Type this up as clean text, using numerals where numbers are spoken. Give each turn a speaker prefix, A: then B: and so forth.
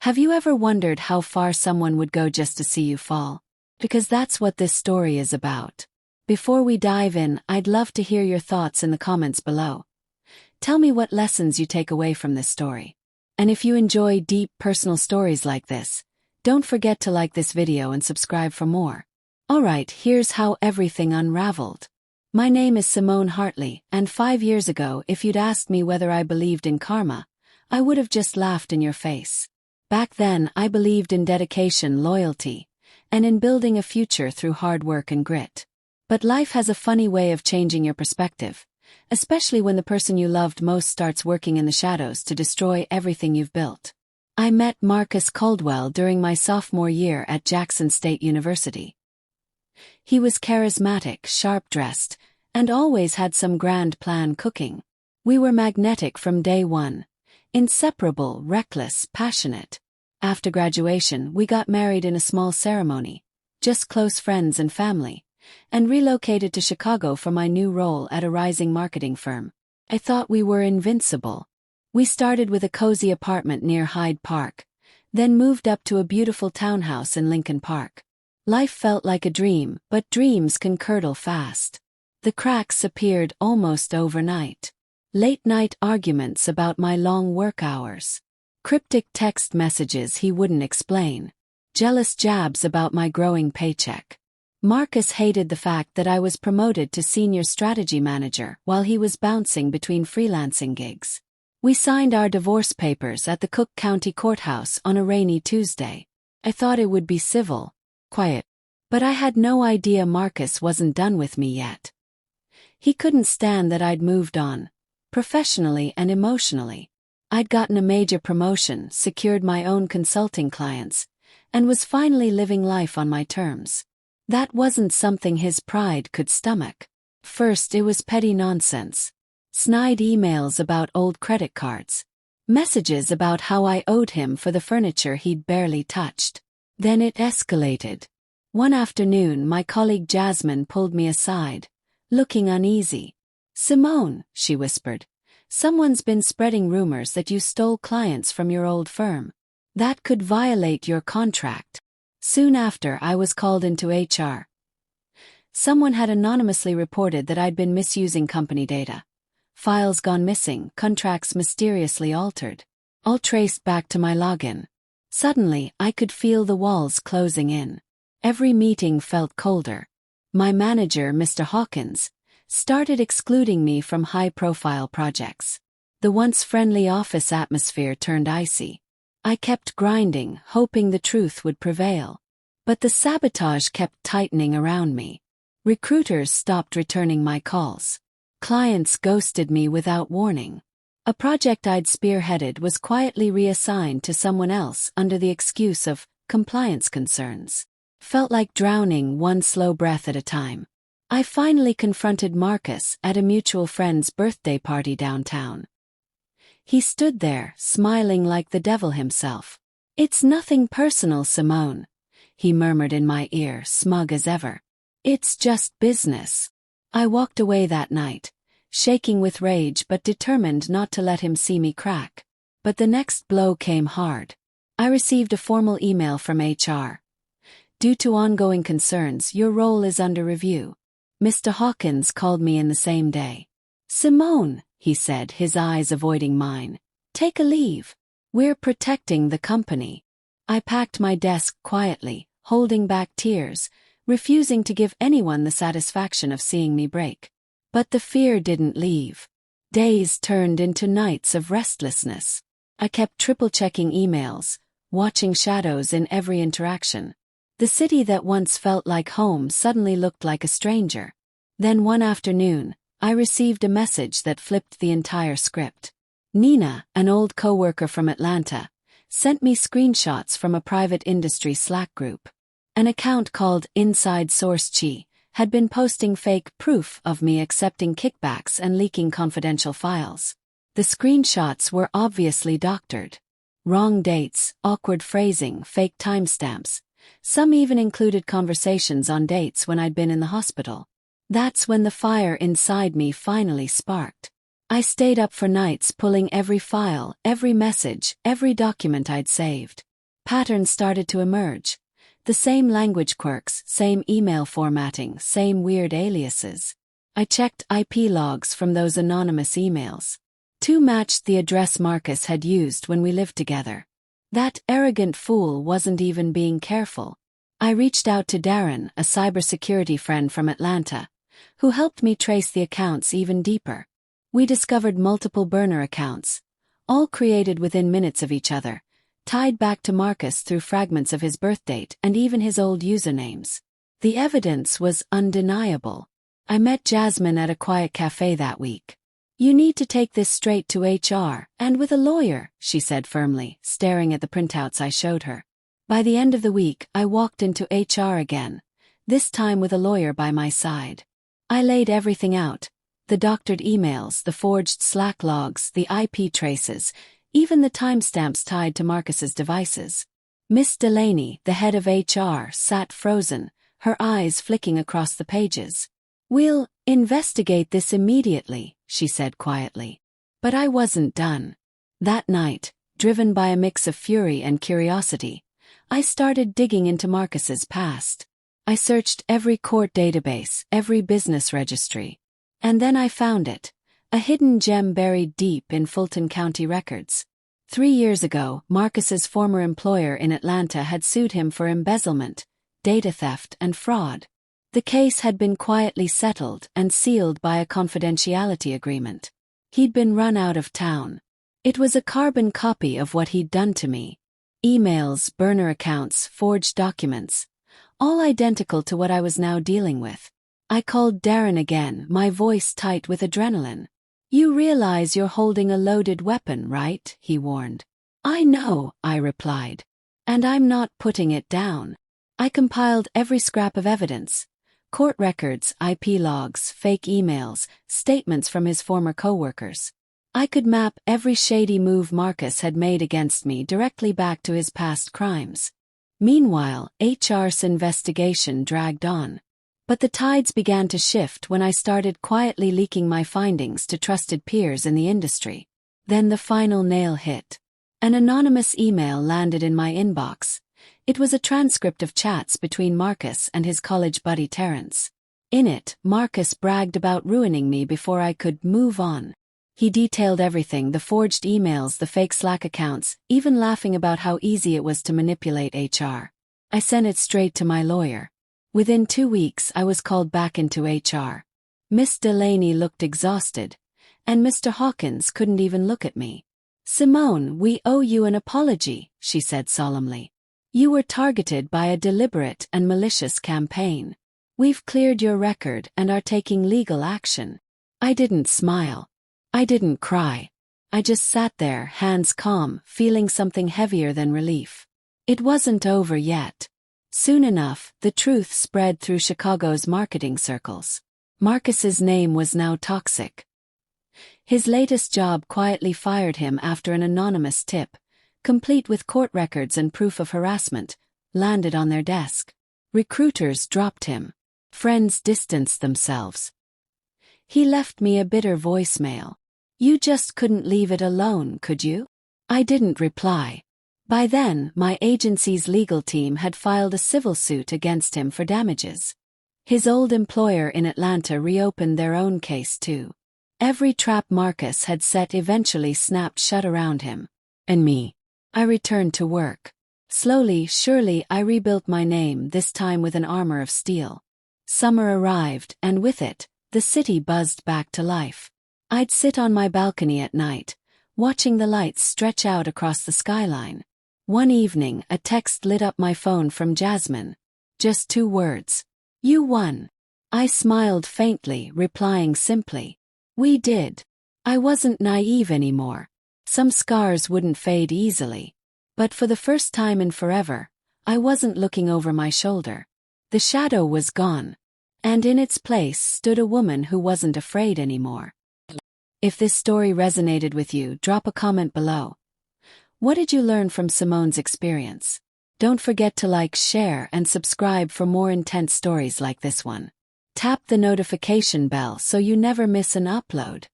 A: Have you ever wondered how far someone would go just to see you fall? Because that's what this story is about. Before we dive in, I'd love to hear your thoughts in the comments below. Tell me what lessons you take away from this story. And if you enjoy deep personal stories like this, don't forget to like this video and subscribe for more. Alright, here's how everything unraveled. My name is Simone Hartley, and 5 years ago, if you'd asked me whether I believed in karma, I would have just laughed in your face. Back then, I believed in dedication, loyalty, and in building a future through hard work and grit. But life has a funny way of changing your perspective, especially when the person you loved most starts working in the shadows to destroy everything you've built. I met Marcus Caldwell during my sophomore year at Jackson State University. He was charismatic, sharp-dressed, and always had some grand plan cooking. We were magnetic from day one. Inseparable, reckless, passionate. After graduation, we got married in a small ceremony, just close friends and family, and relocated to Chicago for my new role at a rising marketing firm. I thought we were invincible. We started with a cozy apartment near Hyde Park, then moved up to a beautiful townhouse in Lincoln Park. Life felt like a dream, but dreams can curdle fast. The cracks appeared almost overnight. Late-night arguments about my long work hours. Cryptic text messages he wouldn't explain. Jealous jabs about my growing paycheck. Marcus hated the fact that I was promoted to senior strategy manager while he was bouncing between freelancing gigs. We signed our divorce papers at the Cook County Courthouse on a rainy Tuesday. I thought it would be civil, quiet. But I had no idea Marcus wasn't done with me yet. He couldn't stand that I'd moved on. Professionally and emotionally. I'd gotten a major promotion, secured my own consulting clients, and was finally living life on my terms. That wasn't something his pride could stomach. First, it was petty nonsense. Snide emails about old credit cards. Messages about how I owed him for the furniture he'd barely touched. Then it escalated. One afternoon, my colleague Jasmine pulled me aside, looking uneasy. "Simone," she whispered, "someone's been spreading rumors that you stole clients from your old firm. That could violate your contract." Soon after, I was called into HR. Someone had anonymously reported that I'd been misusing company data. Files gone missing, contracts mysteriously altered. All traced back to my login. Suddenly, I could feel the walls closing in. Every meeting felt colder. My manager, Mr. Hawkins, started excluding me from high-profile projects. The once friendly office atmosphere turned icy. I kept grinding, hoping the truth would prevail. But the sabotage kept tightening around me. Recruiters stopped returning my calls. Clients ghosted me without warning. A project I'd spearheaded was quietly reassigned to someone else under the excuse of compliance concerns. Felt like drowning one slow breath at a time. I finally confronted Marcus at a mutual friend's birthday party downtown. He stood there, smiling like the devil himself. "It's nothing personal, Simone," he murmured in my ear, smug as ever. "It's just business." I walked away that night, shaking with rage but determined not to let him see me crack. But the next blow came hard. I received a formal email from HR. "Due to ongoing concerns, your role is under review." Mr. Hawkins called me in the same day. "Simone," he said, his eyes avoiding mine, "take a leave. We're protecting the company." I packed my desk quietly, holding back tears, refusing to give anyone the satisfaction of seeing me break. But the fear didn't leave. Days turned into nights of restlessness. I kept triple-checking emails, watching shadows in every interaction. The city that once felt like home suddenly looked like a stranger. Then one afternoon, I received a message that flipped the entire script. Nina, an old coworker from Atlanta, sent me screenshots from a private industry Slack group. An account called Inside Source Chi had been posting fake proof of me accepting kickbacks and leaking confidential files. The screenshots were obviously doctored. Wrong dates, awkward phrasing, fake timestamps. Some even included conversations on dates when I'd been in the hospital. That's when the fire inside me finally sparked. I stayed up for nights pulling every file, every message, every document I'd saved. Patterns started to emerge. The same language quirks, same email formatting, same weird aliases. I checked IP logs from those anonymous emails. 2 matched the address Marcus had used when we lived together. That arrogant fool wasn't even being careful. I reached out to Darren, a cybersecurity friend from Atlanta, who helped me trace the accounts even deeper. We discovered multiple burner accounts, all created within minutes of each other, tied back to Marcus through fragments of his birthdate and even his old usernames. The evidence was undeniable. I met Jasmine at a quiet cafe that week. "You need to take this straight to HR, and with a lawyer," she said firmly, staring at the printouts I showed her. By the end of the week, I walked into HR again, this time with a lawyer by my side. I laid everything out: the doctored emails, the forged Slack logs, the IP traces, even the timestamps tied to Marcus's devices. Miss Delaney, the head of HR, sat frozen, her eyes flicking across the pages. "We'll investigate this immediately," she said quietly. But I wasn't done. That night, driven by a mix of fury and curiosity, I started digging into Marcus's past. I searched every court database, every business registry. And then I found it. A hidden gem buried deep in Fulton County records. 3 years ago, Marcus's former employer in Atlanta had sued him for embezzlement, data theft, and fraud. The case had been quietly settled and sealed by a confidentiality agreement. He'd been run out of town. It was a carbon copy of what he'd done to me. Emails, burner accounts, forged documents, all identical to what I was now dealing with. I called Darren again, my voice tight with adrenaline. "You realize you're holding a loaded weapon, right?" he warned. "I know," I replied. "And I'm not putting it down." I compiled every scrap of evidence: court records, IP logs, fake emails, statements from his former coworkers. I could map every shady move Marcus had made against me directly back to his past crimes. Meanwhile, HR's investigation dragged on. But the tides began to shift when I started quietly leaking my findings to trusted peers in the industry. Then the final nail hit. An anonymous email landed in my inbox. It was a transcript of chats between Marcus and his college buddy Terrence. In it, Marcus bragged about ruining me before I could move on. He detailed everything: the forged emails, the fake Slack accounts, even laughing about how easy it was to manipulate HR. I sent it straight to my lawyer. Within 2 weeks, I was called back into HR. Miss Delaney looked exhausted, and Mr. Hawkins couldn't even look at me. "Simone, we owe you an apology," she said solemnly. "You were targeted by a deliberate and malicious campaign. We've cleared your record and are taking legal action." I didn't smile. I didn't cry. I just sat there, hands calm, feeling something heavier than relief. It wasn't over yet. Soon enough, the truth spread through Chicago's marketing circles. Marcus's name was now toxic. His latest job quietly fired him after an anonymous tip, complete with court records and proof of harassment, landed on their desk. Recruiters dropped him. Friends distanced themselves. He left me a bitter voicemail. "You just couldn't leave it alone, could you?" I didn't reply. By then, my agency's legal team had filed a civil suit against him for damages. His old employer in Atlanta reopened their own case too. Every trap Marcus had set eventually snapped shut around him. And me. I returned to work. Slowly, surely, I rebuilt my name, this time with an armor of steel. Summer arrived, and with it, the city buzzed back to life. I'd sit on my balcony at night, watching the lights stretch out across the skyline. One evening, a text lit up my phone from Jasmine. Just 2 words. "You won." I smiled faintly, replying simply, "We did." I wasn't naive anymore. Some scars wouldn't fade easily. But for the first time in forever, I wasn't looking over my shoulder. The shadow was gone. And in its place stood a woman who wasn't afraid anymore. If this story resonated with you, drop a comment below. What did you learn from Simone's experience? Don't forget to like, share, and subscribe for more intense stories like this one. Tap the notification bell so you never miss an upload.